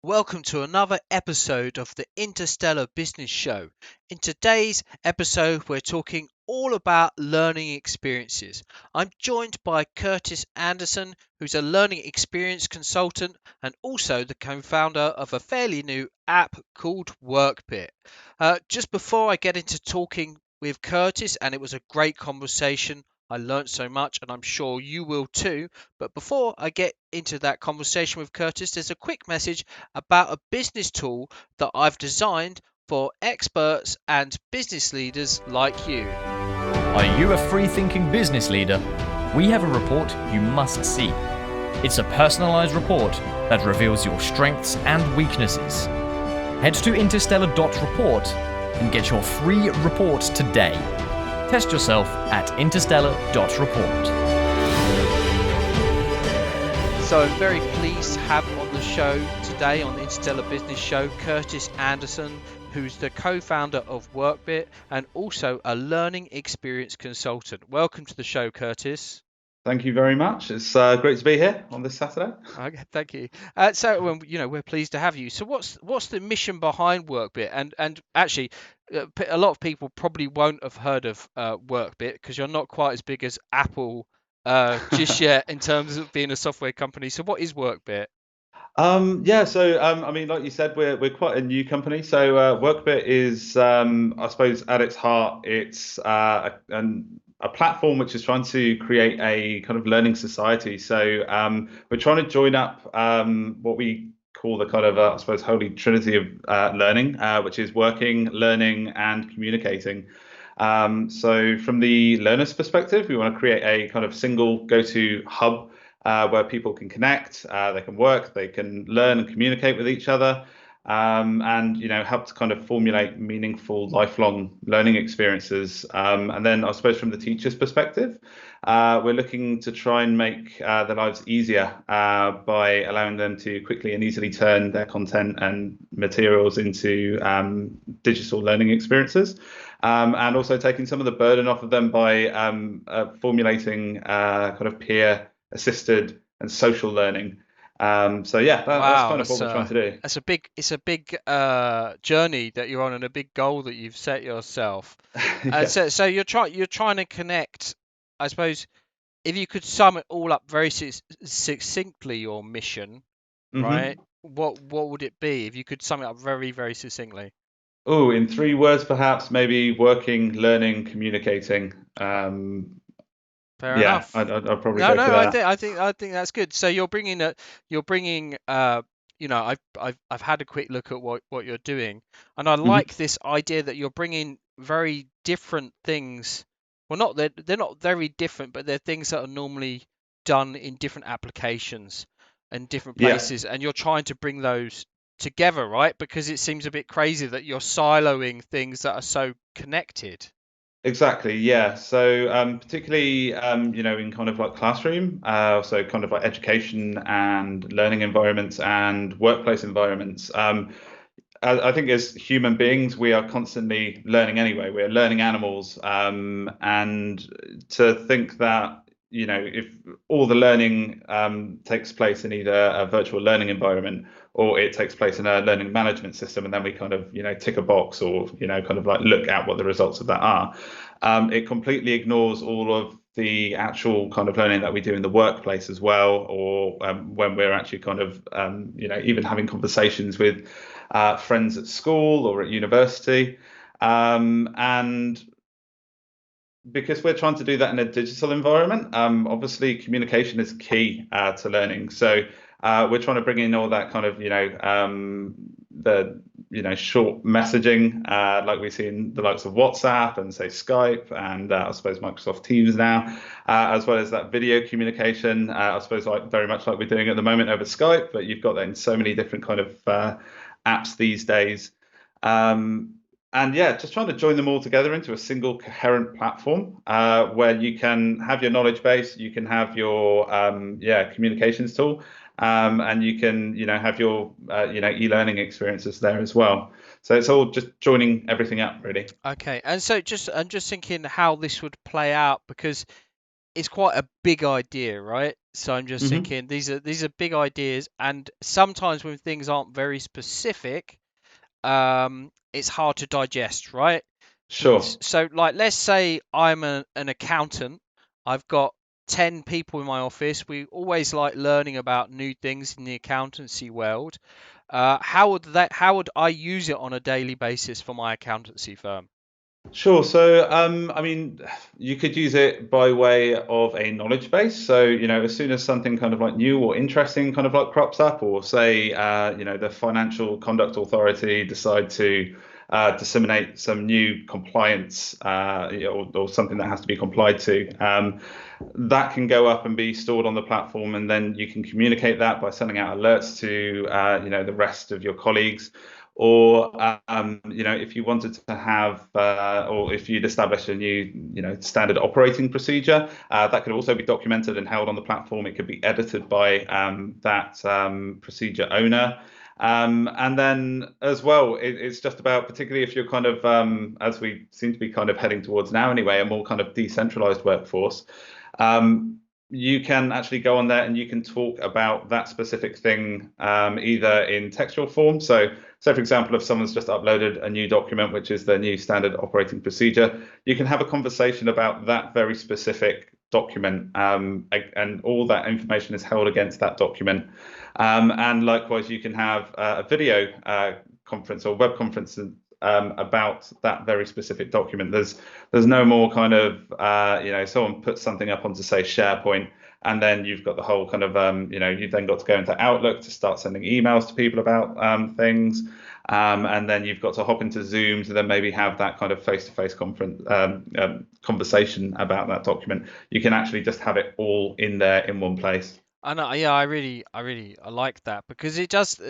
Welcome to another episode of the Interstellar Business Show. In today's episode, we're talking all about learning experiences. I'm joined by Curtis Anderson, who's a learning experience consultant and also the co-founder of a fairly new app called Workbit. Just before I get into talking with Curtis, and it was a great conversation, I learned so much, and I'm sure you will too. But before I get into that conversation with Curtis, there's a quick message about a business tool that I've designed for experts and business leaders like you. Are you a free-thinking business leader? We have a report you must see. It's a personalized report that reveals your strengths and weaknesses. Head to interstellar.report and get your free report today. Test yourself at interstellar.report. So I'm very pleased to have on the show today, on the Interstellar Business Show, Curtis Anderson, who's the co-founder of Workbit and also a learning experience consultant. Welcome to the show, Curtis. Thank you very much. It's great to be here on this Saturday. Okay, thank you. We're pleased to have you. So what's the mission behind Workbit? And actually, a lot of people probably won't have heard of Workbit because you're not quite as big as Apple just yet in terms of being a software company. So what is Workbit? Like you said, we're quite a new company. So Workbit is, I suppose, at its heart, it's a platform which is trying to create a kind of learning society. So we're trying to join up what we call the kind of, I suppose, holy trinity of learning, which is working, learning, and communicating. So from the learner's perspective, we want to create a kind of single go-to hub where people can connect, they can work, they can learn and communicate with each other, and help to kind of formulate meaningful lifelong learning experiences. And then I suppose from the teacher's perspective, we're looking to try and make their lives easier by allowing them to quickly and easily turn their content and materials into digital learning experiences. And also taking some of the burden off of them by formulating kind of peer assisted and social learning. That's kind of what we're trying to do. It's a big journey that you're on and a big goal that you've set yourself. Yeah. So you're trying to connect. I suppose if you could sum it all up very succinctly, your mission, right? What would it be if you could sum it up very, very succinctly? Oh, in 3 words, perhaps, maybe working, learning, communicating. Fair enough. I'd probably go for that. I think that's good. So you're bringing I've had a quick look at what you're doing, and I like this idea that you're bringing very different things. Well, not that they're not very different, but they're things that are normally done in different applications and different Yeah. places, and you're trying to bring those together, right? Because it seems a bit crazy that you're siloing things that are so connected. Exactly, yeah. So particularly, in kind of like classroom, so kind of like education and learning environments and workplace environments. I think as human beings, we are constantly learning anyway. We're learning animals, and to think that if all the learning takes place in either a virtual learning environment or it takes place in a learning management system, and then we kind of tick a box or kind of like look at what the results of that are, it completely ignores all of the actual kind of learning that we do in the workplace as well, or when we're actually kind of even having conversations with friends at school or at university, and because we're trying to do that in a digital environment, obviously communication is key to learning. So we're trying to bring in all that kind of the short messaging like we see in the likes of WhatsApp and say Skype and I suppose Microsoft Teams now, as well as that video communication. I suppose like very much like we're doing at the moment over Skype, but you've got that in so many different kind of apps these days. And just trying to join them all together into a single coherent platform where you can have your knowledge base, you can have your communications tool, and you can have your e-learning experiences there as well. So it's all just joining everything up really. Okay, and so I'm just thinking how this would play out because it's quite a big idea, right? So I'm just Hmm. thinking these are big ideas, and sometimes when things aren't very specific, it's hard to digest, right? Sure. So like, let's say I'm an accountant. I've got 10 people in my office. We always like learning about new things in the accountancy world. How would I use it on a daily basis for my accountancy firm? Sure. So, I mean, you could use it by way of a knowledge base. So, as soon as something kind of like new or interesting kind of like crops up, or say, the Financial Conduct Authority decide to disseminate some new compliance, or something that has to be complied to, that can go up and be stored on the platform, and then you can communicate that by sending out alerts to, the rest of your colleagues. Or if you wanted to have, or if you'd established a new, standard operating procedure, that could also be documented and held on the platform. It could be edited by that procedure owner. And then as well, it's just about, particularly if you're kind of, as we seem to be kind of heading towards now anyway, a more kind of decentralized workforce. You can actually go on there and you can talk about that specific thing, either in textual form. So for example, if someone's just uploaded a new document, which is their new standard operating procedure, you can have a conversation about that very specific document, and all that information is held against that document. And likewise, you can have a video conference or web conference about that very specific document. There's no more kind of, someone puts something up onto, say, SharePoint, and then you've got the whole kind of, you've then got to go into Outlook to start sending emails to people about things. And then you've got to hop into Zoom to then maybe have that kind of face-to-face conference conversation about that document. You can actually just have it all in there in one place. I know, yeah, I like that because it does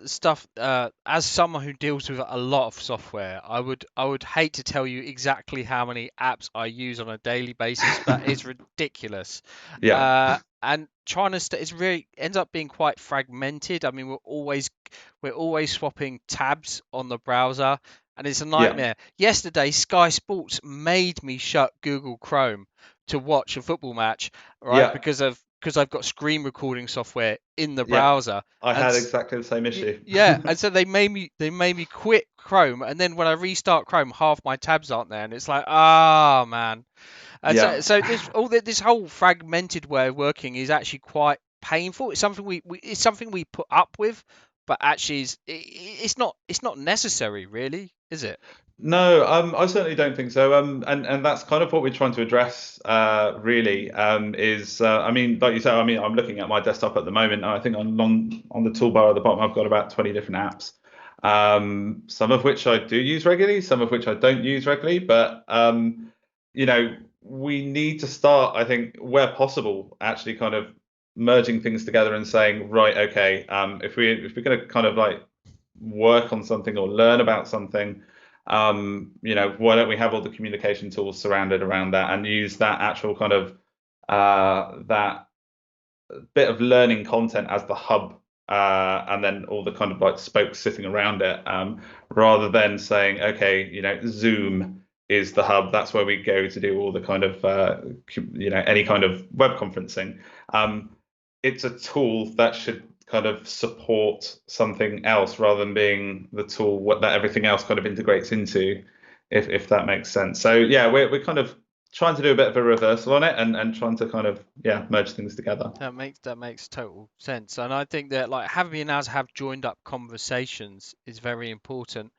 stuff. As someone who deals with a lot of software, I would hate to tell you exactly how many apps I use on a daily basis, but it's ridiculous. Yeah, And trying to it's really ends up being quite fragmented. I mean, we're always swapping tabs on the browser, and it's a yeah, nightmare. Yesterday, Sky Sports made me shut Google Chrome to watch a football match, right? yeah, Because I've got screen recording software in the yeah. browser, I and had exactly the same issue. yeah, and so they made me quit Chrome, and then when I restart Chrome, half my tabs aren't there, and it's like, ah, man. And so Yeah. so this whole fragmented way of working is actually quite painful. It's something we put up with, but actually it's not necessary, really, is it? No, I certainly don't think so. And that's kind of what we're trying to address, really, is, I mean, like you said, I mean, I'm looking at my desktop at the moment. And I think on the toolbar at the bottom, I've got about 20 different apps, some of which I do use regularly, some of which I don't use regularly. But, we need to start, I think, where possible, actually kind of merging things together and saying, right, okay, if we're going to kind of like work on something or learn about something, why don't we have all the communication tools surrounded around that and use that actual kind of that bit of learning content as the hub, and then all the kind of like spokes sitting around it, rather than saying, okay, Zoom is the hub. That's where we go to do all the kind of, any kind of web conferencing. It's a tool that should kind of support something else rather than being the tool that everything else kind of integrates into, if that makes sense. So yeah, we're kind of trying to do a bit of a reversal on it, and trying to kind of, yeah, merge things together. That makes total sense, and I think that like having been able to have joined up conversations is very important.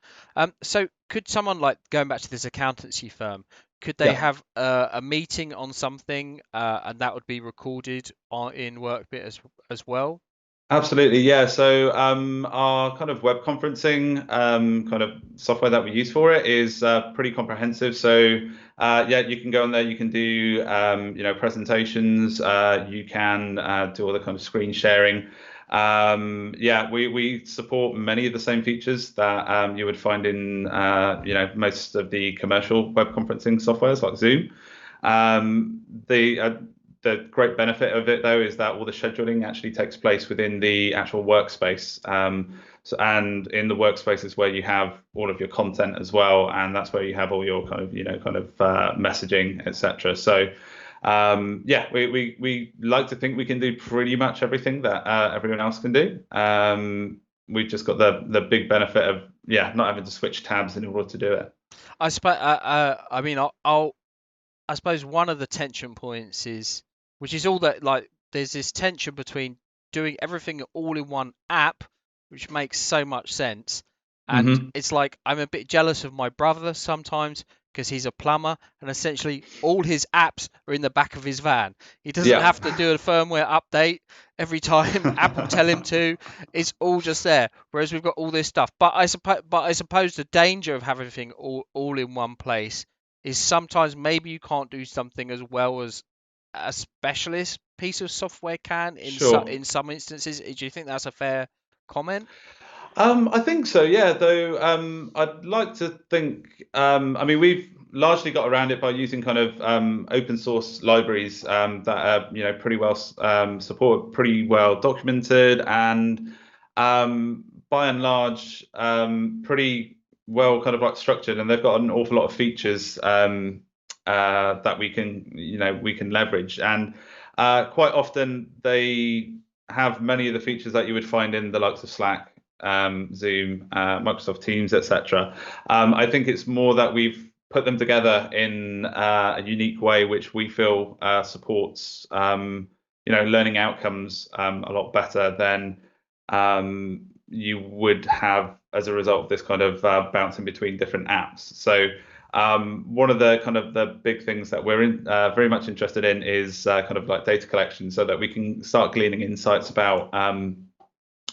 So could someone, like going back to this accountancy firm, could they Yeah. have a meeting on something, and that would be recorded in Workbit as well? Absolutely, yeah. So our kind of web conferencing kind of software that we use for it is pretty comprehensive. So yeah, you can go on there. You can do presentations. You can do all the kind of screen sharing. Yeah, we support many of the same features that you would find in most of the commercial web conferencing softwares like Zoom. The great benefit of it, though, is that all the scheduling actually takes place within the actual workspace. And in the workspace is where you have all of your content as well, and that's where you have all your kind of messaging, etc. So yeah, we like to think we can do pretty much everything that everyone else can do. We've just got the big benefit of not having to switch tabs in order to do it. I mean, I suppose one of the tension points is, which is all that, like, there's this tension between doing everything all in one app, which makes so much sense. And Hmm. it's like, I'm a bit jealous of my brother sometimes because he's a plumber and essentially all his apps are in the back of his van. He doesn't Yeah. have to do a firmware update every time Apple tell him to. It's all just there. Whereas we've got all this stuff. But I suppose the danger of having everything all in one place is sometimes maybe you can't do something as well as a specialist piece of software can Sure. in some instances. Do you think that's a fair comment? I think so, yeah. Though I'd like to think. I mean, we've largely got around it by using kind of open source libraries that are, pretty well supported, pretty well documented, and by and large, pretty well kind of like structured. And they've got an awful lot of features that we can leverage. And quite often they have many of the features that you would find in the likes of Slack, Zoom, Microsoft Teams, etc. I think it's more that we've put them together in a unique way, which we feel supports, learning outcomes a lot better than you would have as a result of this kind of bouncing between different apps. So one of the kind of the big things that we're very much interested in is kind of like data collection, so that we can start gleaning insights about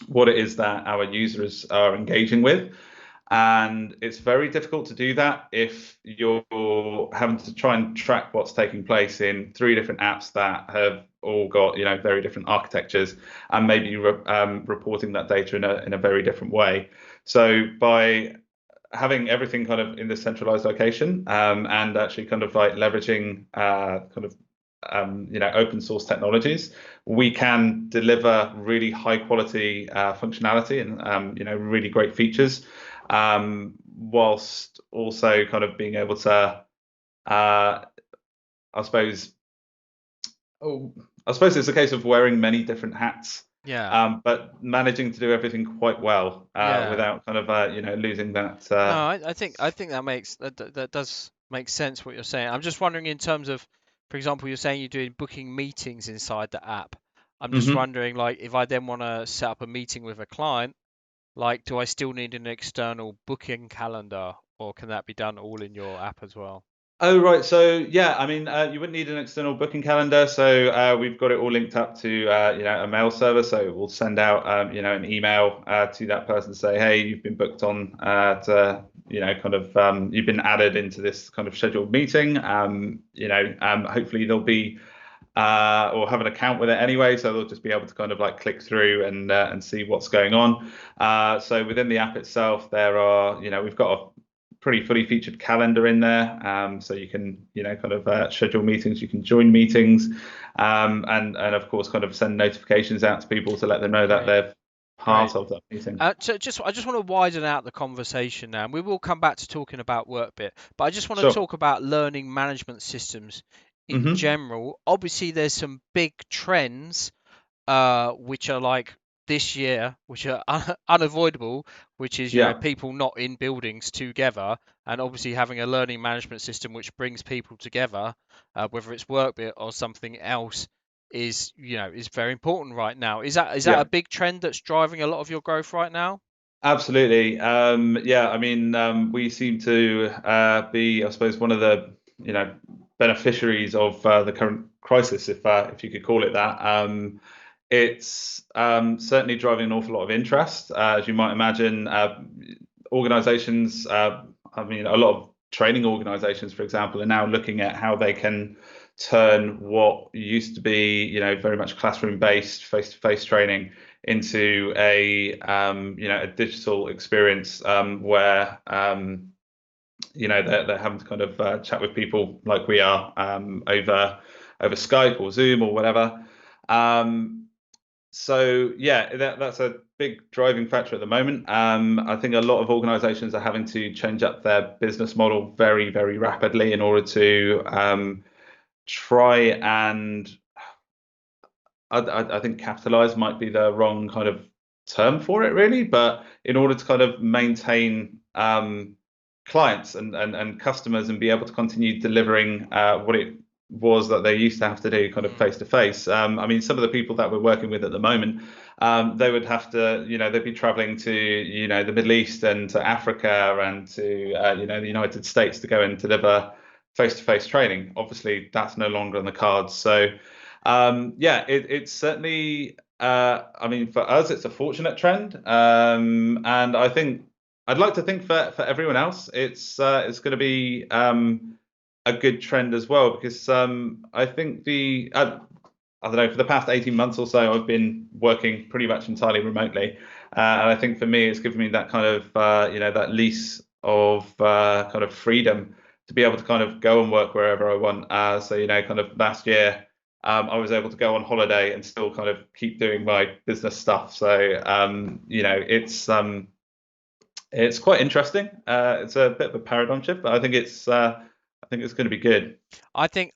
what it is that our users are engaging with. And it's very difficult to do that if you're having to try and track what's taking place in three different apps that have all got, very different architectures, and maybe reporting that data in a very different way. So by having everything kind of in this centralized location, and actually kind of like leveraging open source technologies, we can deliver really high quality functionality and really great features, whilst also kind of being able to I suppose I suppose it's a case of wearing many different hats, Yeah, but managing to do everything quite well yeah. without kind of losing that. No, I think that does make sense what you're saying. I'm just wondering in terms of, for example, you're saying you're doing booking meetings inside the app. I'm just Mhm. wondering, like, if I then want to set up a meeting with a client, like, do I still need an external booking calendar, or can that be done all in your app as well? Oh, right. So yeah, I mean, you wouldn't need an external booking calendar. So we've got it all linked up to a mail server. So we'll send out an email to that person to say, hey, you've been booked on to kind of you've been added into this kind of scheduled meeting. Hopefully they'll be or have an account with it anyway, so they'll just be able to kind of like click through and see what's going on. So within the app itself, there are we've got a pretty fully featured calendar in there, so you can kind of schedule meetings, you can join meetings, and of course kind of send notifications out to people to let them know that Great, they're great. part of that meeting. I just want to widen out the conversation now, and we will come back to talking about Workbit, but I just want to Sure. talk about learning management systems in Hmm. general. Obviously, there's some big trends which are like this year, which are unavoidable, which is, Yeah. people not in buildings together, and obviously having a learning management system which brings people together, whether it's Workbit or something else, is very important right now. Is that a Yeah. big trend that's driving a lot of your growth right now? Absolutely. Yeah, I mean, we seem to be, I suppose, one of the, beneficiaries of the current crisis, if you could call it that. It's certainly driving an awful lot of interest, as you might imagine. Organizations, I mean, a lot of training organizations, for example, are now looking at how they can turn what used to be, very much classroom-based, face-to-face training into a digital experience, where they're having to kind of chat with people like we are, over Skype or Zoom or whatever. So yeah, that's a big driving factor at the moment. I think a lot of organizations are having to change up their business model very, very rapidly in order to try and I think capitalize might be the wrong kind of term for it, really. But in order to kind of maintain clients and customers and be able to continue delivering what it was that they used to have to do kind of face to face. I mean, some of the people that we're working with at the moment, they would have to, they'd be traveling to, the Middle East and to Africa and to, the United States to go and deliver face to face training. Obviously, that's no longer on the cards. So, yeah, it's certainly, I mean, for us, it's a fortunate trend. And I think I'd like to think for everyone else, it's going to be a good trend as well, because I think I don't know, for the past 18 months or so, I've been working pretty much entirely remotely. And I think for me, it's given me that kind of, that lease of kind of freedom to be able to kind of go and work wherever I want. So, kind of last year, I was able to go on holiday and still kind of keep doing my business stuff. So, it's quite interesting. It's a bit of a paradigm shift, but I think it's going to be good. I think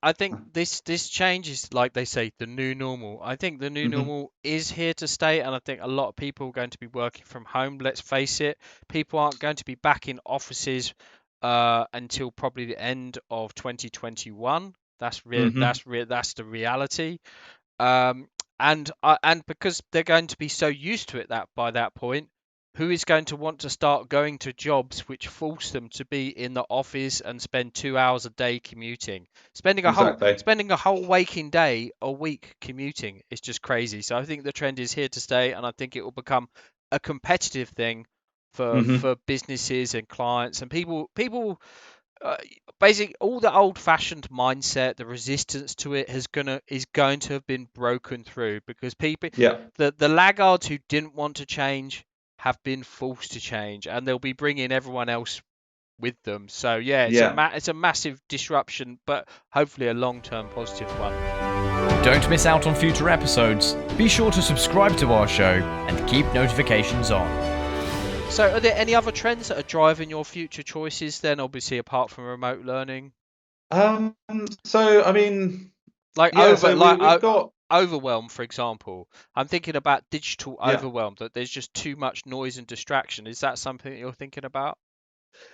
this change is, like they say, the new normal. I think the new Hmm. normal is here to stay, and I think a lot of people are going to be working from home. Let's face it, people aren't going to be back in offices until probably the end of 2021. Hmm. That's the reality. Um, and because they're going to be so used to it that by that point, who is going to want to start going to jobs which force them to be in the office and spend 2 hours a day commuting? Exactly. Spending a whole waking day a week commuting is just crazy. So I think the trend is here to stay, and I think it will become a competitive thing Hmm. for businesses and clients and uh, basically all the old-fashioned mindset, the resistance to it is going to have been broken through, because Yeah. the laggards who didn't want to change have been forced to change, and they'll be bringing everyone else with them. So yeah, Yeah. it's a massive disruption, but hopefully a long-term positive one. Don't miss out on future episodes. Be sure to subscribe to our show and keep notifications on. So are there any other trends that are driving your future choices then, obviously apart from remote learning? Um, so I mean, Like yeah, so we've got, overwhelm, for example. I'm thinking about digital yeah. overwhelm, that there's just too much noise and distraction. Is that something that you're thinking about?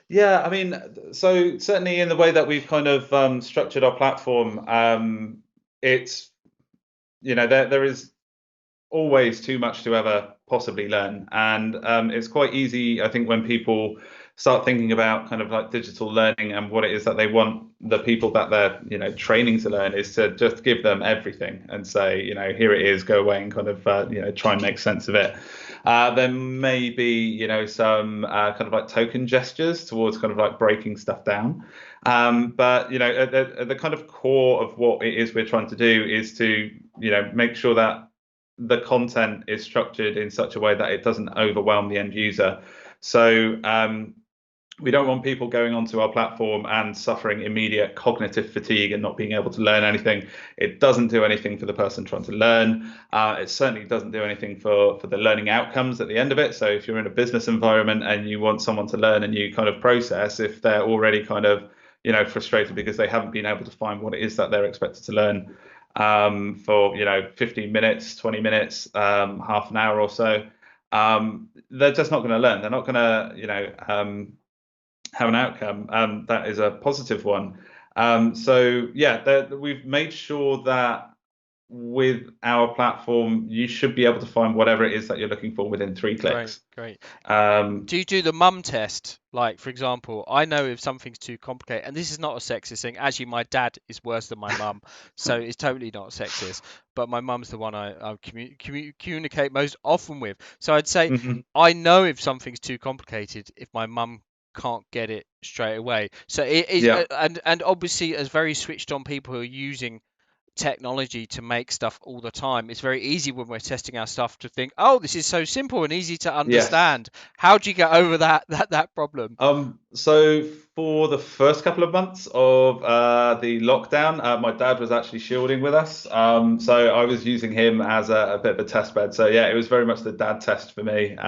Yeah, I mean, so certainly in the way that we've kind of structured our platform, it's, there is always too much to ever possibly learn. And it's quite easy, I think, when people start thinking about kind of like digital learning and what it is that they want the people that they're, training to learn, is to just give them everything and say, here it is, go away and kind of, try and make sense of it. There may be, some kind of like token gestures towards kind of like breaking stuff down. But, at the kind of core of what it is we're trying to do is to, make sure that the content is structured in such a way that it doesn't overwhelm the end user. So we don't want people going onto our platform and suffering immediate cognitive fatigue and not being able to learn anything. It doesn't do anything for the person trying to learn. It certainly doesn't do anything for the learning outcomes at the end of it. So if you're in a business environment and you want someone to learn a new kind of process, if they're already kind of, frustrated because they haven't been able to find what it is that they're expected to learn for 15 minutes, 20 minutes, half an hour or so, they're just not going to learn. They're not going to have an outcome that is a positive one. So yeah, we've made sure that with our platform, you should be able to find whatever it is that you're looking for within 3 clicks. Great. Um, Do you do the mum test? Like, for example, I know if something's too complicated, and this is not a sexist thing. Actually, my dad is worse than my mum, so it's totally not sexist. But my mum's the one I communicate most often with. So I'd say mhm. I know if something's too complicated if my mum can't get it straight away. So it is, Yeah. and obviously, as very switched on people who are using technology to make stuff all the time, it's very easy when we're testing our stuff to think, oh, this is so simple and easy to Yes. understand. How do you get over that problem? So for the first couple of months of the lockdown, my dad was actually shielding with us. So I was using him as a bit of a test bed. So yeah, it was very much the dad test for me.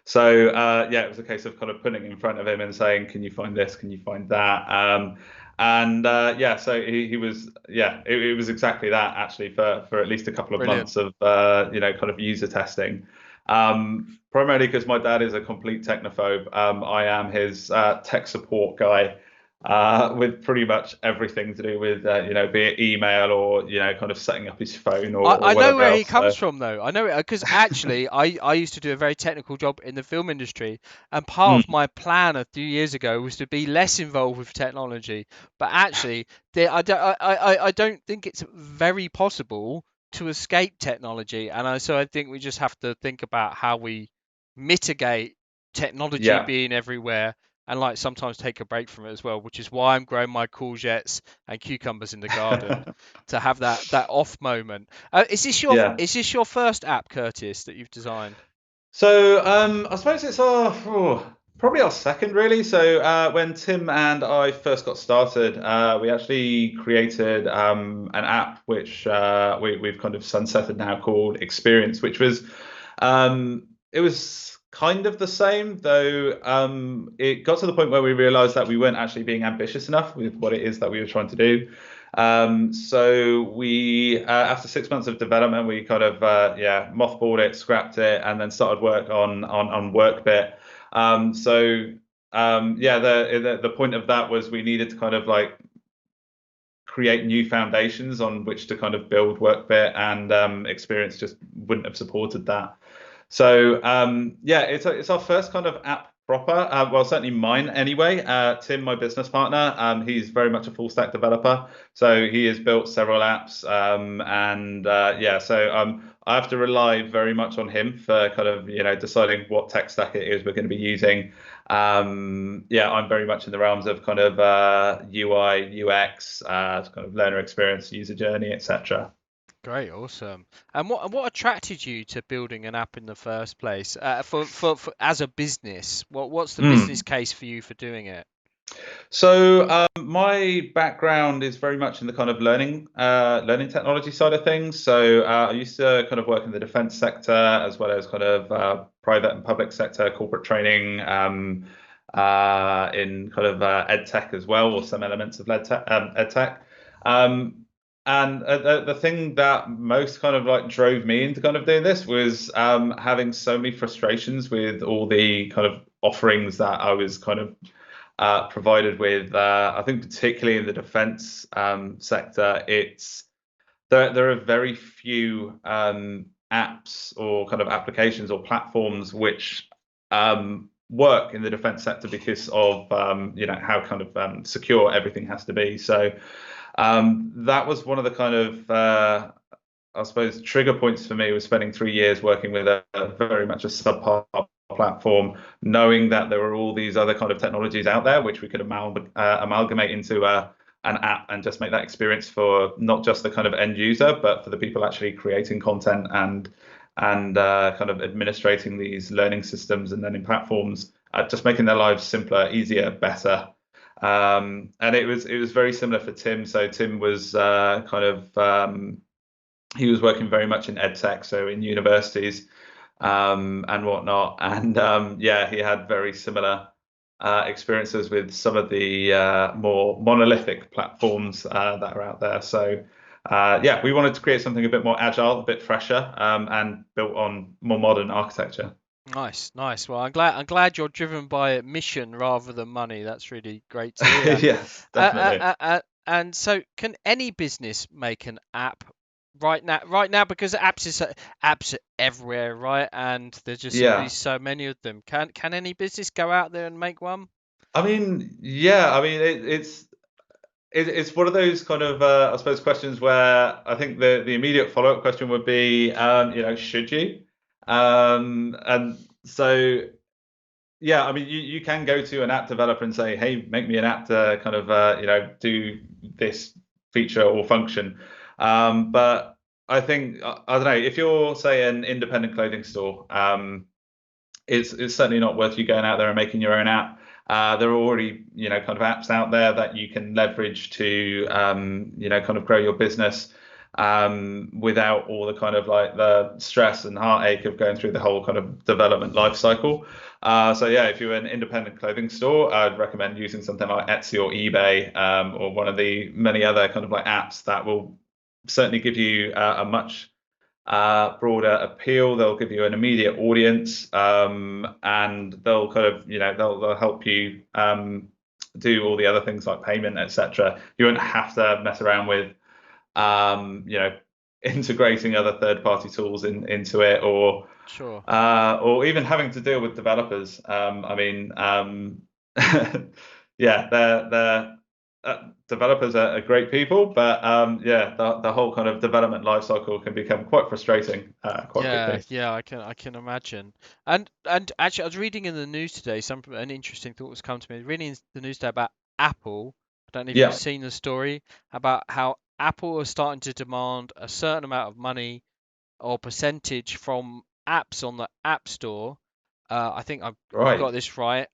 So yeah, it was a case of kind of putting it in front of him and saying, "Can you find this? Can you find that?" And yeah, so he was, yeah, it was exactly that actually for at least a couple of Brilliant. months of kind of user testing. Primarily because my dad is a complete technophobe. I am his tech support guy with pretty much everything to do with be it email or kind of setting up his phone or I know whatever where he else. comes from, though. I know it because actually, I used to do a very technical job in the film industry, and part Mm, of my plan a few years ago was to be less involved with technology. But actually, I don't think it's very possible to escape technology, and so I think we just have to think about how we mitigate technology yeah. being everywhere, and like sometimes take a break from it as well, which is why I'm growing my courgettes and cucumbers in the garden to have that off moment. Yeah. Is this your first app, Curtis, that you've designed? So I suppose it's probably our second really. So when Tim and I first got started, we actually created an app which we've kind of sunsetted now called Experience, which was it was kind of the same, though it got to the point where we realized that we weren't actually being ambitious enough with what it is that we were trying to do. So we, after 6 months of development, we kind of mothballed it, scrapped it, and then started work on Workbit. Yeah, the point of that was we needed to kind of like create new foundations on which to kind of build Workbit, and Experience just wouldn't have supported that. So yeah, it's our first kind of app proper. Well, certainly mine anyway. Tim, my business partner, he's very much a full stack developer. So he has built several apps, and yeah, so I have to rely very much on him for kind of deciding what tech stack it is we're going to be using. Yeah, I'm very much in the realms of kind of UI, UX, kind of learner experience, user journey, etc. Great, awesome. And what attracted you to building an app in the first place? For as a business, what's the business case for you for doing it? So my background is very much in the kind of learning technology side of things. So I used to kind of work in the defense sector as well as kind of private and public sector corporate training, in kind of ed tech as well, or some elements of ed tech. And the thing that most kind of like drove me into kind of doing this was having so many frustrations with all the kind of offerings that I was kind of provided with. I think particularly in the defense sector, there are very few apps or kind of applications or platforms which work in the defense sector because of how kind of secure everything has to be. So that was one of the kind of I suppose trigger points for me was spending 3 years working with a very much a subpar platform, knowing that there were all these other kind of technologies out there which we could amalgamate into an app and just make that experience for not just the kind of end user, but for the people actually creating content and kind of administrating these learning systems and learning platforms, just making their lives simpler, easier, better. And it was very similar for Tim. So Tim was he was working very much in ed tech, so in universities and whatnot. And yeah, he had very similar experiences with some of the more monolithic platforms that are out there. So yeah, we wanted to create something a bit more agile, a bit fresher, and built on more modern architecture. Nice, nice. Well, I'm glad you're driven by mission rather than money. That's really great to hear. Yes, definitely. And so, can any business make an app right now? Right now, because apps are everywhere, right? And there just seem to be Yeah. so many of them. Can any business go out there and make one? I mean, yeah, I mean, it's one of those kind of I suppose questions where I think the immediate follow-up question would be should you? And so yeah, I mean you can go to an app developer and say, hey, make me an app to kind of do this feature or function. But I think I don't know, if you're say an independent clothing store, it's certainly not worth you going out there and making your own app. There are already, kind of apps out there that you can leverage to, kind of grow your business. without all the kind of like the stress and heartache of going through the whole kind of development life cycle. So yeah, if you're an independent clothing store, I'd recommend using something like Etsy or eBay, or one of the many other kind of like apps that will certainly give you a much broader appeal. They'll give you an immediate audience, and they'll kind of, they'll help you do all the other things like payment, etc. You won't have to mess around with, you know, integrating other third-party tools into it, Sure. or even having to deal with developers. I mean, yeah, they're developers are great people, but yeah, the whole kind of development lifecycle can become quite frustrating quite Yeah, quickly. yeah, I can imagine. And actually, I was reading in the news today, an interesting thought was come to me. Reading in the news today about Apple. I don't know if you've Yeah, seen the story about how Apple are starting to demand a certain amount of money or percentage from apps on the App Store. I think I've right. got this right.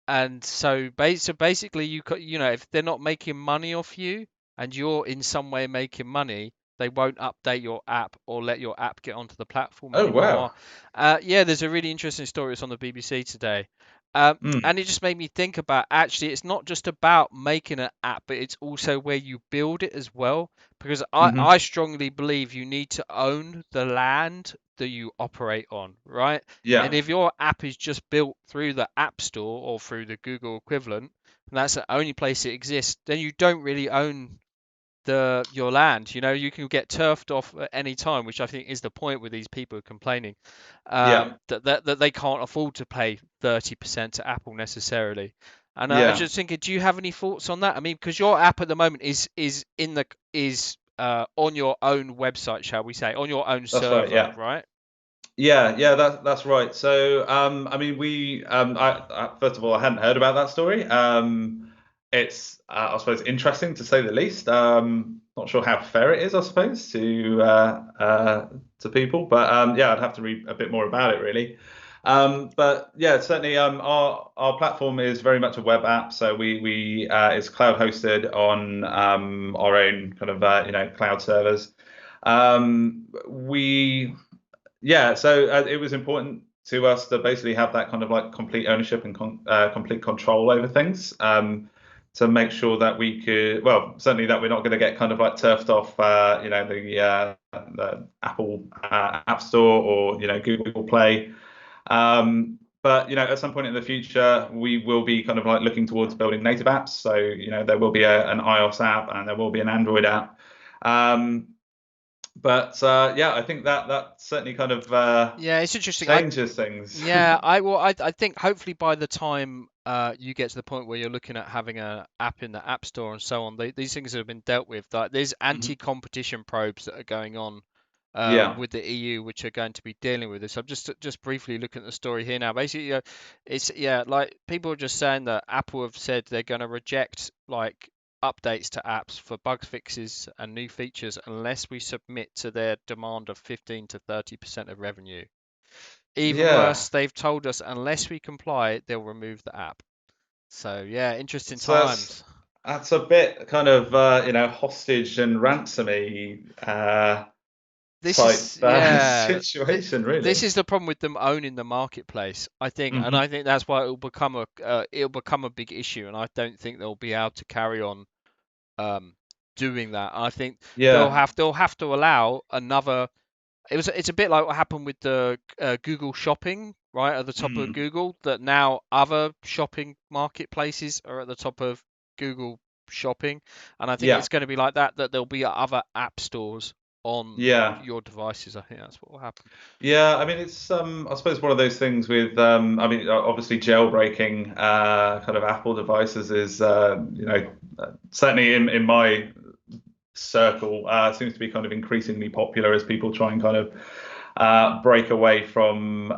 And so basically, if they're not making money off you and you're in some way making money, they won't update your app or let your app get onto the platform Oh anymore. wow. Yeah, there's a really interesting story. It's on the BBC today. Mm, And it just made me think about, actually, it's not just about making an app, but it's also where you build it as well. Because I hmm. strongly believe you need to own the land that you operate on, right? And Yeah, if your app is just built through the App Store or through the Google equivalent, and that's the only place it exists, then you don't really own your land. You can get turfed off at any time, which I think is the point with these people complaining, yeah, that they can't afford to pay 30% to Apple necessarily. And I was yeah. just thinking, do you have any thoughts on that? I mean, because your app at the moment is on your own website, shall we say, on your own That's right. server, Yeah. right? Yeah, that's right. So, I mean, first of all, I hadn't heard about that story. It's, I suppose, interesting to say the least. Not sure how fair it is, I suppose, to people, but yeah, I'd have to read a bit more about it, really. But yeah, certainly, our platform is very much a web app, so we it's cloud hosted on our own kind of cloud servers. We Yeah, so it was important to us to basically have that kind of like complete ownership and complete control over things, to make sure that we could, well, certainly that we're not going to get kind of like turfed off, the Apple App Store, or Google Play. But at some point in the future, we will be kind of like looking towards building native apps. So there will be an iOS app and there will be an Android app. But yeah, I think that certainly kind of Yeah, it's interesting. changes things. I think hopefully by the time you get to the point where you're looking at having an app in the App Store and so on, these things have been dealt with. Like there's Mhm. anti-competition probes that are going on Yeah, with the EU, which are going to be dealing with this. I'm just briefly looking at the story here now. Basically, it's like people are just saying that Apple have said they're going to reject like updates to apps for bug fixes and new features unless we submit to their demand of 15 to 30% of revenue. Even yeah. worse, they've told us unless we comply, they'll remove the app. So yeah, interesting So times. that's a bit kind of hostage and ransomy This type is yeah, situation, this really. is the problem with them owning the marketplace, I think, and Hmm. I think that's why it'll become a big issue, and I don't think they'll be able to carry on um, doing that. I think Yeah. they'll have to allow another. It's a bit like what happened with the Google Shopping, right, at the top of Mm. Google, that now other shopping marketplaces are at the top of Google Shopping, and I think Yeah. it's going to be like that there'll be other app stores on Yeah. your devices. I think that's what will happen. Yeah, I mean, it's I suppose one of those things with I mean, obviously jailbreaking kind of Apple devices is certainly in my circle, seems to be kind of increasingly popular as people try and kind of break away from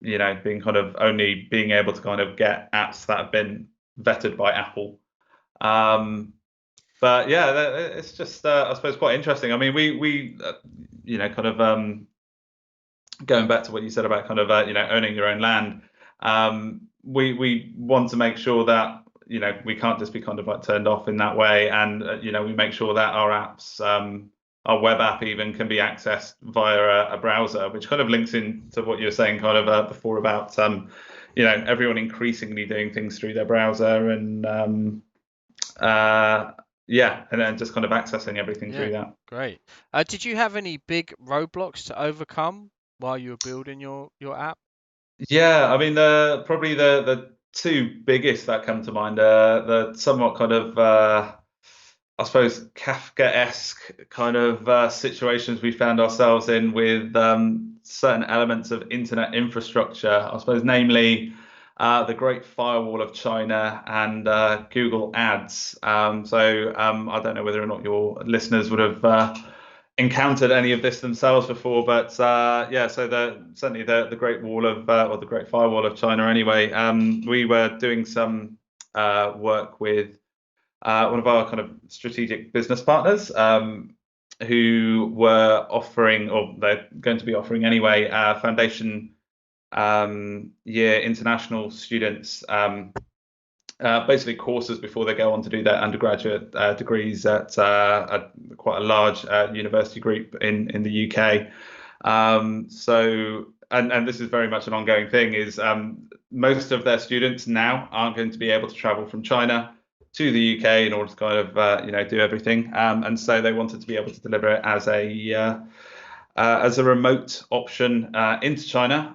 being kind of only being able to kind of get apps that have been vetted by Apple. Um, but yeah, it's just I suppose quite interesting. I mean, we kind of going back to what you said about kind of owning your own land. We want to make sure that we can't just be kind of like turned off in that way. And we make sure that our apps, our web app even, can be accessed via a browser, which kind of links into what you were saying kind of before about everyone increasingly doing things through their browser, and and then just kind of accessing everything through that. Great. Did you have any big roadblocks to overcome while you were building your app? Yeah, I mean, probably the two biggest that come to mind are the somewhat kind of, I suppose, Kafka-esque kind of situations we found ourselves in with certain elements of internet infrastructure. I suppose, namely, the Great Firewall of China and Google Ads. I don't know whether or not your listeners would have encountered any of this themselves before, but so certainly the Great Wall of or the Great Firewall of China. Anyway, we were doing some work with one of our kind of strategic business partners, who were offering, or they're going to be offering anyway, foundation year international students basically courses before they go on to do their undergraduate degrees at quite a large university group in the UK. And this is very much an ongoing thing, is most of their students now aren't going to be able to travel from China to the UK in order to kind of do everything, and so they wanted to be able to deliver it as a remote option into China.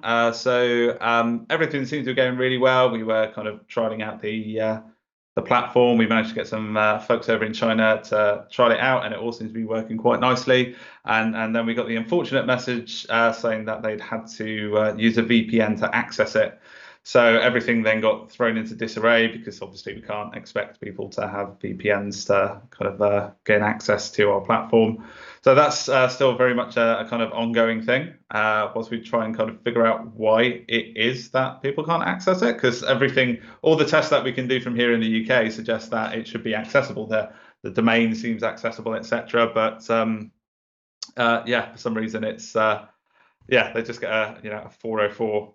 Everything seemed to be going really well. We were kind of trialing out the platform. We managed to get some folks over in China to try it out, and it all seems to be working quite nicely. And then we got the unfortunate message saying that they'd had to use a VPN to access it. So everything then got thrown into disarray, because obviously we can't expect people to have VPNs to kind of gain access to our platform. So that's still very much a kind of ongoing thing, whilst we try and kind of figure out why it is that people can't access it, because all the tests that we can do from here in the UK suggest that it should be accessible. The domain seems accessible, etc. But for some reason it's they just get a 404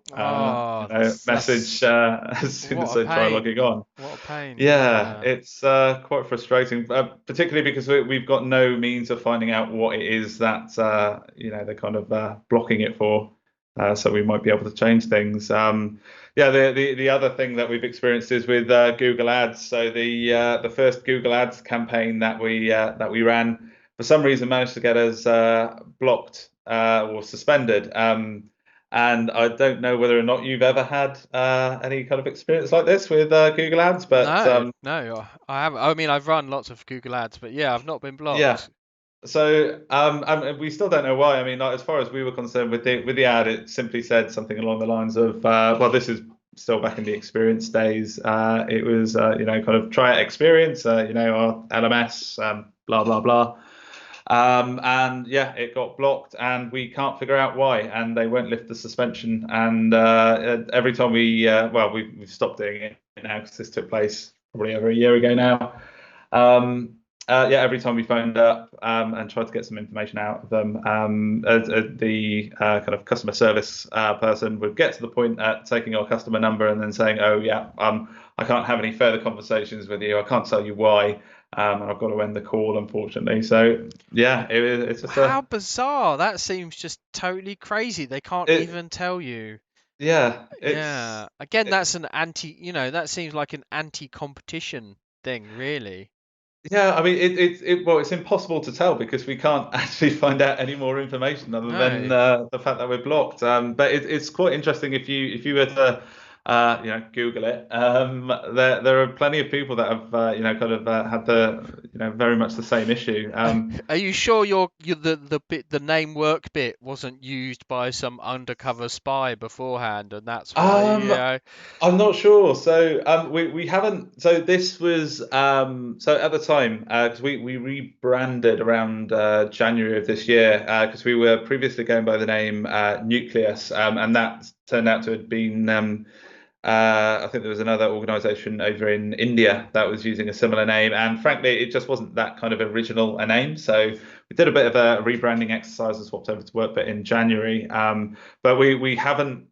message as soon as they try logging on. What a pain. Yeah, it's quite frustrating, particularly because we've got no means of finding out what it is that they're kind of blocking it for. So we might be able to change things. The other thing that we've experienced is with Google Ads. So the first Google Ads campaign that we ran, for some reason, managed to get us blocked or suspended. And I don't know whether or not you've ever had any kind of experience like this with Google Ads, but no, I haven't. I mean, I've run lots of Google Ads, but yeah, I've not been blocked. Yeah. So we still don't know why. I mean, as far as we were concerned with the ad, it simply said something along the lines of, well, this is still back in the experience days. It was kind of try it experience, our LMS, blah blah blah. It got blocked, and we can't figure out why, and they won't lift the suspension. And every time we've stopped doing it now, because this took place probably over a year ago now. Every time we phoned up and tried to get some information out of them, the kind of customer service person would get to the point at taking our customer number and then saying, I can't have any further conversations with you. I can't tell you why. And I've got to end the call, unfortunately. So it's just how bizarre. That seems just totally crazy. They can't even tell you. Yeah. Again, that's an that seems like an anti-competition thing, really. Yeah, I mean, it's impossible to tell, because we can't actually find out any more information other than the fact that we're blocked. But it's quite interesting if you were to Google it. There are plenty of people that have had the very much the same issue. Are you sure the name Workbit wasn't used by some undercover spy beforehand, and that's why I'm not sure. So we haven't. So this was so at the time, because we rebranded around January of this year, because we were previously going by the name Nucleus, and that turned out to have been I think there was another organization over in India that was using a similar name, and frankly, it just wasn't that kind of original a name. So we did a bit of a rebranding exercise and swapped over to Workbit in January. But we haven't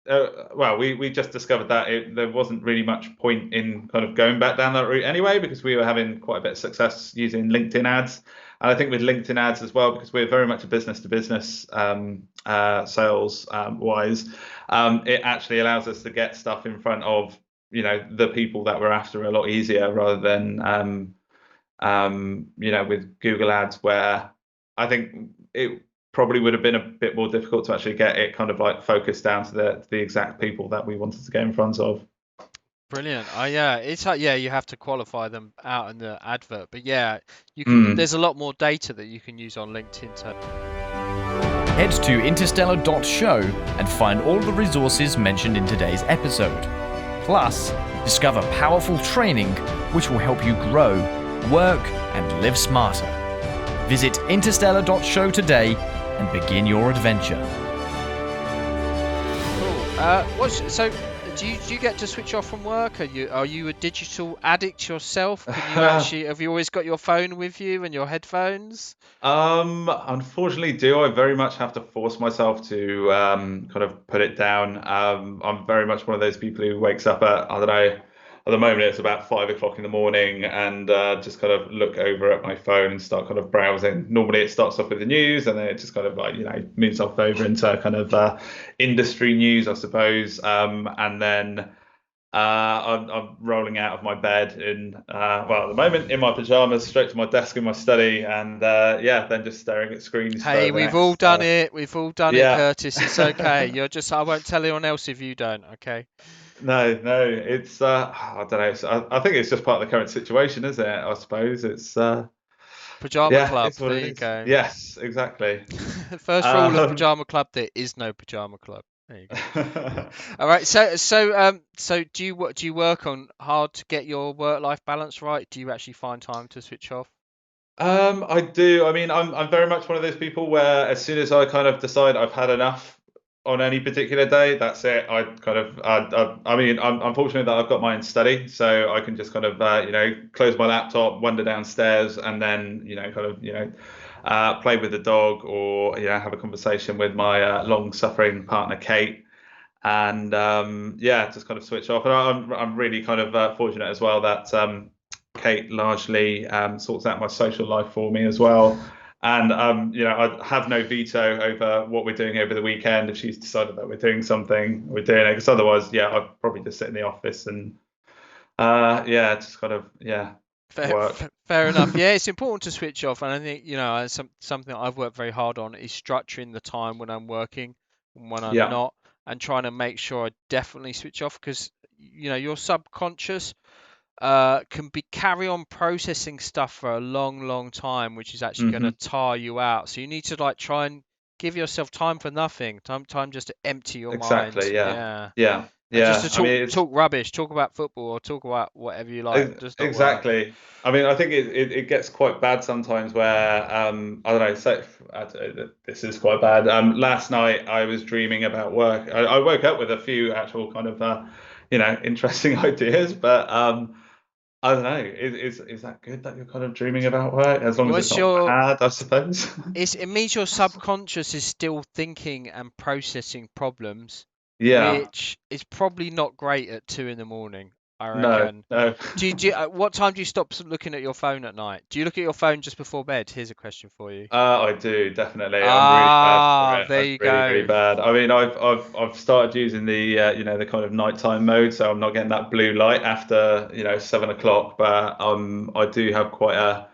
well, we just discovered that there wasn't really much point in kind of going back down that route anyway, because we were having quite a bit of success using LinkedIn ads. And I think with LinkedIn ads as well, because we're very much a business to business sales wise, it actually allows us to get stuff in front of, the people that we're after a lot easier, rather than with Google ads, where I think it probably would have been a bit more difficult to actually get it kind of like focused down to the exact people that we wanted to get in front of. Brilliant. Yeah, it's like, yeah, you have to qualify them out in the advert, but yeah, you can. Mm. There's a lot more data that you can use on LinkedIn to. Head to interstellar.show and find all the resources mentioned in today's episode. Plus, discover powerful training which will help you grow, work, and live smarter. Visit interstellar.show today and begin your adventure. Cool. So do you get to switch off from work? Are you a digital addict yourself? Can you actually have you always got your phone with you and your headphones? Unfortunately, do I very much have to force myself to kind of put it down. I'm very much one of those people who wakes up at, I don't know, at the moment it's about 5 o'clock in the morning, and just kind of look over at my phone and start kind of browsing. Normally it starts off with the news, and then it just kind of like, moves off over into kind of industry news, I suppose. And then I'm rolling out of my bed at the moment in my pajamas, straight to my desk in my study, and then just staring at screens for Hey, the we've all next. done it. We've all done it, Yeah. Curtis. It's okay. I won't tell anyone else if you don't, okay? No, it's I don't know. I think it's just part of the current situation, isn't it? I suppose it's Pajama yeah, Club. it's what There it you is. go. Yes, exactly. First rule of Um, Pajama Club: there is no Pajama Club. There you go. All right. So do you work on hard to get your work-life balance right? Do you actually find time to switch off? I do. I mean, I'm very much one of those people where as soon as I kind of decide I've had enough on any particular day, that's it. I kind of, I mean, I'm fortunate that I've got my own study, so I can just kind of, close my laptop, wander downstairs, and then, kind of, play with the dog, or have a conversation with my long-suffering partner Kate, and just kind of switch off. And I'm really kind of fortunate as well that Kate largely sorts out my social life for me as well. And I have no veto over what we're doing over the weekend. If she's decided that we're doing something, we're doing it. Because otherwise, I'd probably just sit in the office and just kind of work. Fair enough. Yeah, it's important to switch off, and I think something that I've worked very hard on is structuring the time when I'm working and when I'm Yeah, not, and trying to make sure I definitely switch off, because your subconscious can be carry on processing stuff for a long time, which is actually going to hmm, tire you out. So you need to like try and give yourself time for nothing, time just to empty your mind. exactly. Yeah, Yeah, yeah, and just yeah. to I mean, talk rubbish, talk about football or talk about whatever you like. Does not work. Exactly. I mean, I think it gets quite bad sometimes where I don't know. So this is quite bad. Last night I was dreaming about work. I woke up with a few actual kind of interesting ideas, but I don't know. Is that good that you're kind of dreaming about work, as long as it's What's not your bad, I suppose. it means your subconscious is still thinking and processing problems, Yeah. which is probably not great at 2 in the morning, I No. reckon. No. What time do you stop looking at your phone at night? Do you look at your phone just before bed? Here's a question for you. I do definitely. I'm really bad for Ah, it. there I'm you really, really go. bad. I mean, I've started using the the kind of nighttime mode, so I'm not getting that blue light after 7 o'clock. But I do have quite a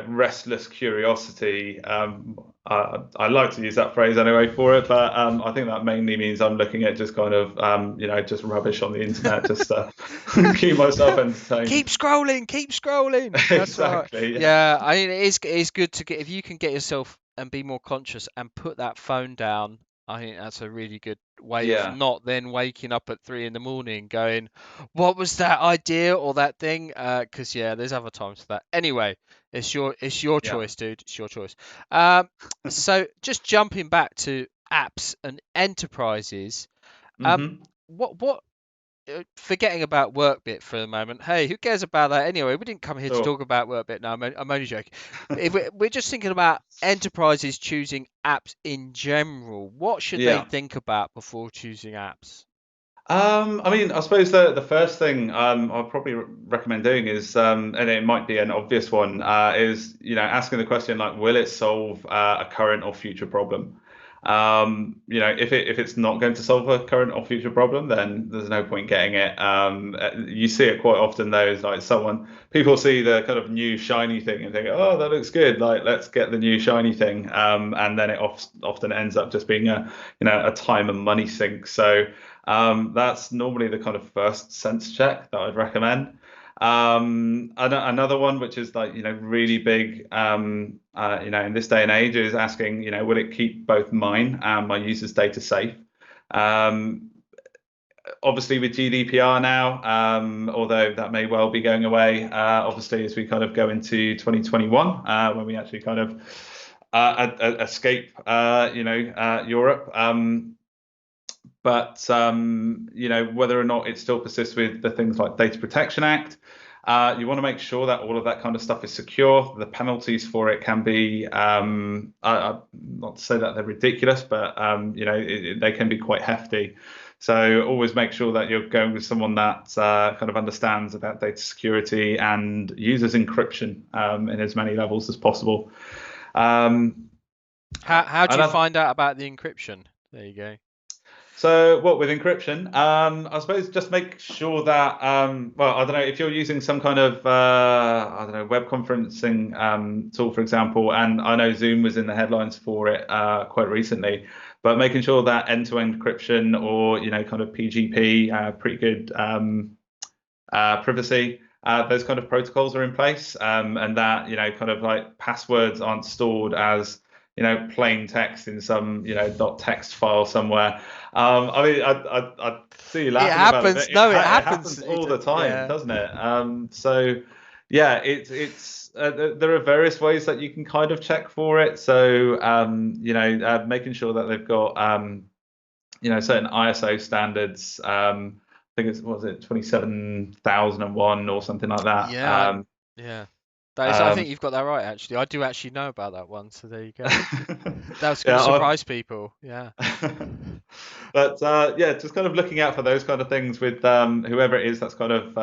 restless curiosity. I like to use that phrase anyway for it, but I think that mainly means I'm looking at just kind of just rubbish on the internet, just to keep myself entertained. Keep scrolling, keep scrolling. That's right. Exactly. Yeah. Yeah, I mean, it is good to get, if you can get yourself and be more conscious and put that phone down. I think that's a really good way of Yeah. not then waking up at 3 in the morning going, what was that idea or that thing? Because yeah, there's other times for that. Anyway, it's your Yeah. choice, dude. It's your choice. Um, so just jumping back to apps and enterprises. Um, Hmm. what forgetting about Workbit for a moment. Hey, who cares about that anyway? We didn't come here to Sure. talk about Workbit. No, I'm only joking. If we're just thinking about enterprises choosing apps in general, what should they Yeah. think about before choosing apps? I mean, I suppose the first thing I'll probably recommend doing is, and it might be an obvious one, is asking the question like, will it solve a current or future problem? If it's not going to solve a current or future problem, then there's no point getting it. You see it quite often though, is like people see the kind of new shiny thing and think, oh, that looks good, like let's get the new shiny thing, and then it often ends up just being a time and money sink. So. That's normally the kind of first sense check that I'd recommend. Another one, which is like, really big, in this day and age, is asking, will it keep both mine and my users' data safe? Obviously with GDPR now, although that may well be going away, obviously as we kind of go into 2021, when we actually kind of escape, Europe. But whether or not it still persists with the things like Data Protection Act, you want to make sure that all of that kind of stuff is secure. The penalties for it can be, not to say that they're ridiculous, but they can be quite hefty. So always make sure that you're going with someone that kind of understands about data security and uses encryption in as many levels as possible. How do you find out about the encryption? There you go. So what with encryption, I suppose just make sure that, well, I don't know, if you're using some kind of, web conferencing tool, for example, and I know Zoom was in the headlines for it quite recently, but making sure that end-to-end encryption or, kind of PGP, pretty good privacy, those kind of protocols are in place, and that, kind of like passwords aren't stored as plain text in some .text file somewhere. I mean, I see you laughing about it. No, it It happens. happens all the time, Yeah. doesn't it? So yeah, it's there are various ways that you can kind of check for it. So making sure that they've got certain ISO standards. I think what was it 27,001 or something like that. Yeah, yeah. That is, I Um, think you've got that right, actually. I do actually know about that one, so there you go. That's going yeah, to surprise people. Yeah. but just kind of looking out for those kind of things with whoever it is that's kind of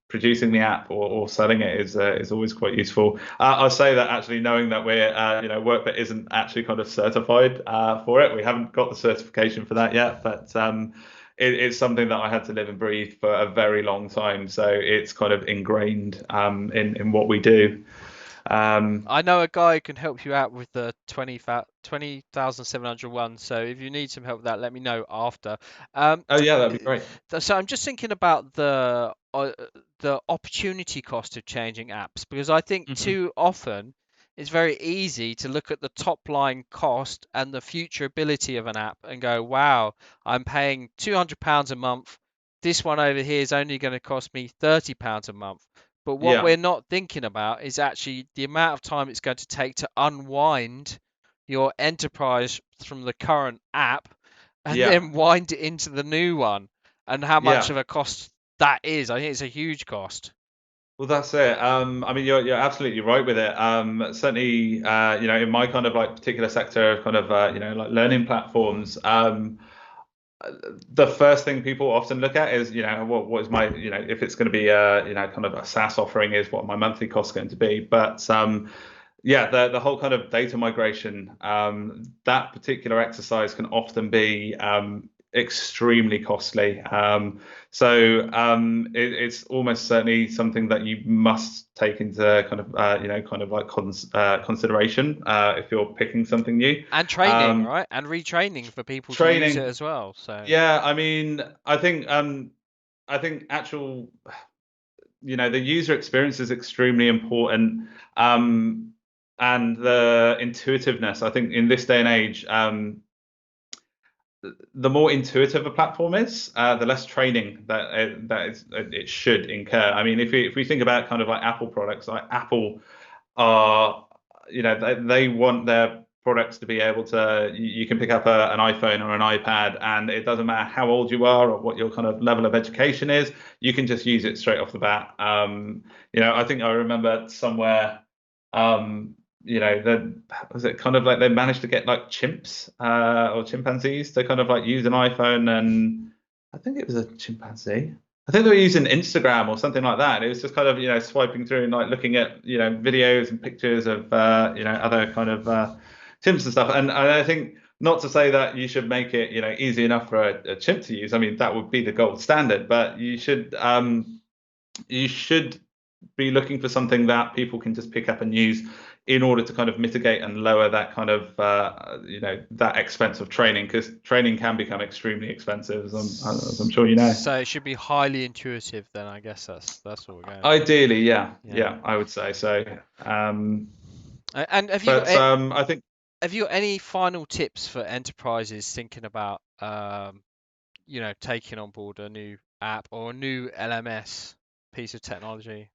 producing the app or selling it is always quite useful. I'll say that actually knowing that we're Workbit isn't actually kind of certified for it. We haven't got the certification for that yet, but it's something that I had to live and breathe for a very long time. So it's kind of ingrained in what we do. I know a guy who can help you out with the 20,701. So if you need some help with that, let me know after. Oh yeah, that'd be great. So I'm just thinking about the opportunity cost of changing apps, because I think Hmm. too often it's very easy to look at the top line cost and the future ability of an app and go, wow, I'm paying £200 a month. This one over here is only going to cost me £30 a month. But what Yeah, we're not thinking about is actually the amount of time it's going to take to unwind your enterprise from the current app and yeah, then wind it into the new one, and how much yeah. of a cost that is. I think it's a huge cost. Well, that's it. I mean, you're absolutely right with it. Certainly, in my kind of like particular sector, kind of like learning platforms. The first thing people often look at is, what is my, if it's going to be kind of a SaaS offering, is what my monthly cost going to be. But yeah, the whole kind of data migration, that particular exercise can often be extremely costly. It's almost certainly something that you must take into kind of consideration if you're picking something new. And training, right? And retraining for people to use it Training, as well. So yeah, I mean, I think actual, the user experience is extremely important. And the intuitiveness, I think in this day and age, the more intuitive a platform is, the less training it should incur. I mean, if we think about kind of like Apple products, like Apple are, they want their products to be able to, you can pick up an iPhone or an iPad, and it doesn't matter how old you are or what your kind of level of education is, you can just use it straight off the bat. I think I remember somewhere, was it kind of like they managed to get like chimps or chimpanzees to kind of like use an iPhone, and I think it was a chimpanzee. I think they were using Instagram or something like that. It was just kind of, swiping through and like looking at, videos and pictures of, other kind of chimps and stuff. And I think, not to say that you should make it, easy enough for a chimp to use. I mean, that would be the gold standard, but you should be looking for something that people can just pick up and use in order to kind of mitigate and lower that kind of that expense of training, because training can become extremely expensive, as I'm sure you know. So it should be highly intuitive then, I guess that's what we're going. Ideally, yeah, I would say so. And have you got any final tips for enterprises thinking about taking on board a new app or a new LMS piece of technology?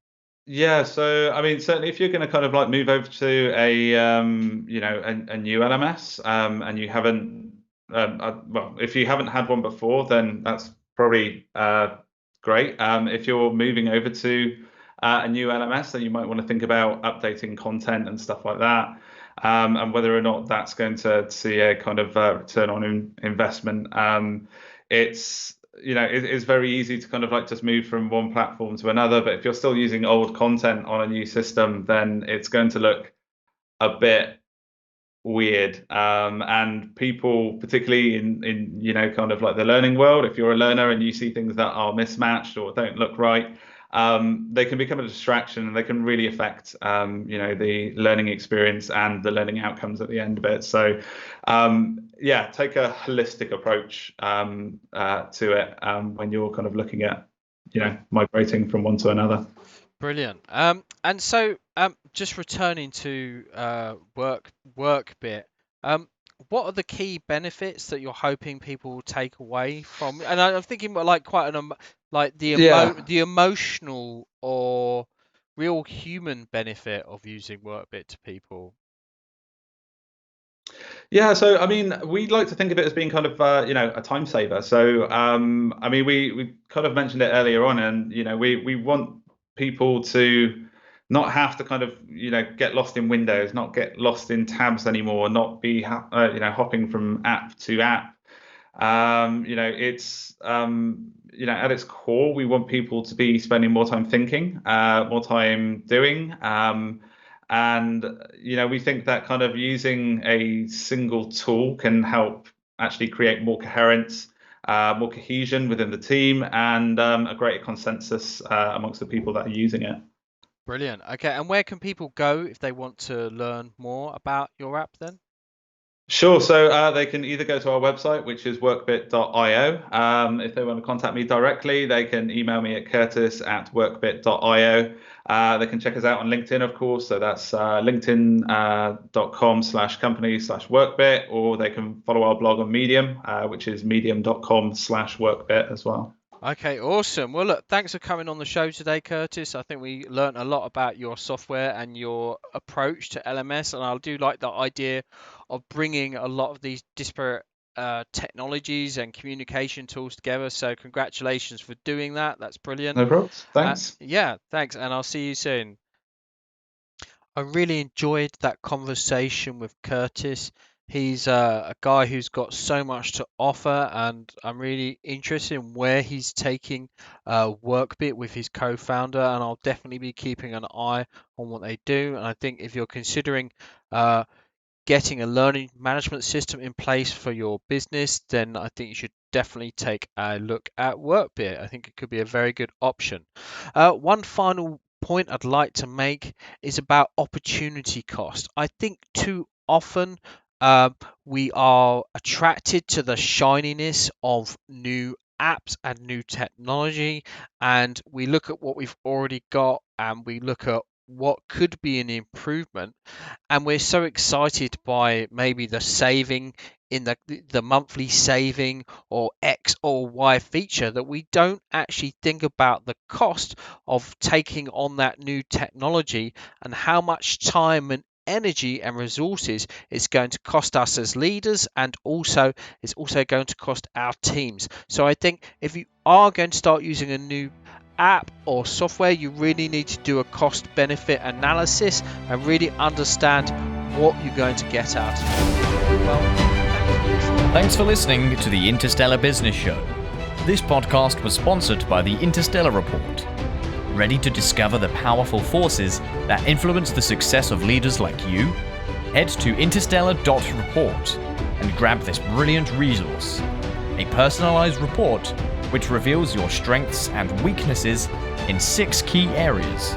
Yeah, so I mean, certainly if you're going to kind of like move over to a new LMS, and you haven't, if you haven't had one before, then that's probably great. If you're moving over to a new LMS, then you might want to think about updating content and stuff like that, and whether or not that's going to see a kind of return on investment. It's very easy to kind of like just move from one platform to another, but if you're still using old content on a new system, then it's going to look a bit weird. And people, particularly in kind of like the learning world, if you're a learner and you see things that are mismatched or don't look right, they can become a distraction, and they can really affect the learning experience and the learning outcomes at the end of it. So take a holistic approach to it when you're kind of looking at migrating from one to another. Brilliant. And so just returning to Workbit, what are the key benefits that you're hoping people will take away from? And I'm thinking about like quite the emotional or real human benefit of using Workbit to people. Yeah, so I mean, we'd like to think of it as being kind of a time saver. So I mean, we kind of mentioned it earlier on, and we want people to not have to kind of get lost in windows, not get lost in tabs anymore, not be hopping from app to app. It's at its core, we want people to be spending more time thinking, more time doing. And we think that kind of using a single tool can help actually create more coherence, more cohesion within the team, and a greater consensus amongst the people that are using it. Brilliant. Okay, and where can people go if they want to learn more about your app then? Sure. So they can either go to our website, which is workbit.io. If they want to contact me directly, they can email me at curtis@workbit.io. They can check us out on LinkedIn, of course. So that's linkedin.com/company/workbit, or they can follow our blog on Medium, which is medium.com/workbit as well. Okay, awesome. Well, look, thanks for coming on the show today, Curtis. I think we learned a lot about your software and your approach to LMS, and I do like the idea of bringing a lot of these disparate technologies and communication tools together. So congratulations for doing that. That's brilliant. No problem. Thanks. Yeah, thanks, and I'll see you soon. I really enjoyed that conversation with Curtis. He's a guy who's got so much to offer, and I'm really interested in where he's taking Workbit with his co-founder, and I'll definitely be keeping an eye on what they do. And I think if you're considering getting a learning management system in place for your business, then I think you should definitely take a look at Workbit. I think it could be a very good option. One final point I'd like to make is about opportunity cost. I think too often we are attracted to the shininess of new apps and new technology, and we look at what we've already got and we look at what could be an improvement, and we're so excited by maybe the saving in the monthly saving or X or Y feature that we don't actually think about the cost of taking on that new technology and how much time and energy and resources it's going to cost us as leaders, and also it's also going to cost our teams. So I think if you are going to start using a new app or software, you really need to do a cost benefit analysis and really understand what you're going to get out of it. Well, Thanks for listening to the Interstellar Business Show. This podcast was sponsored by the Interstellar Report. Ready to discover the powerful forces that influence the success of leaders like you? Head to interstellar.report and grab this brilliant resource. A personalized report which reveals your strengths and weaknesses in 6 key areas.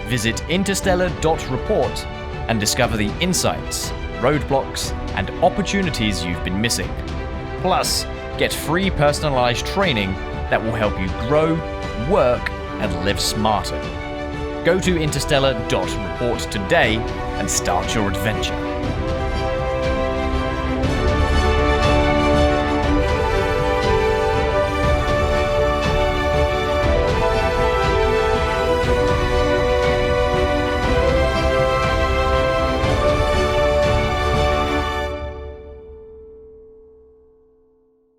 Visit interstellar.report and discover the insights, roadblocks, and opportunities you've been missing. Plus, get free personalized training that will help you grow, work, and live smarter. Go to interstellar.report today and start your adventure.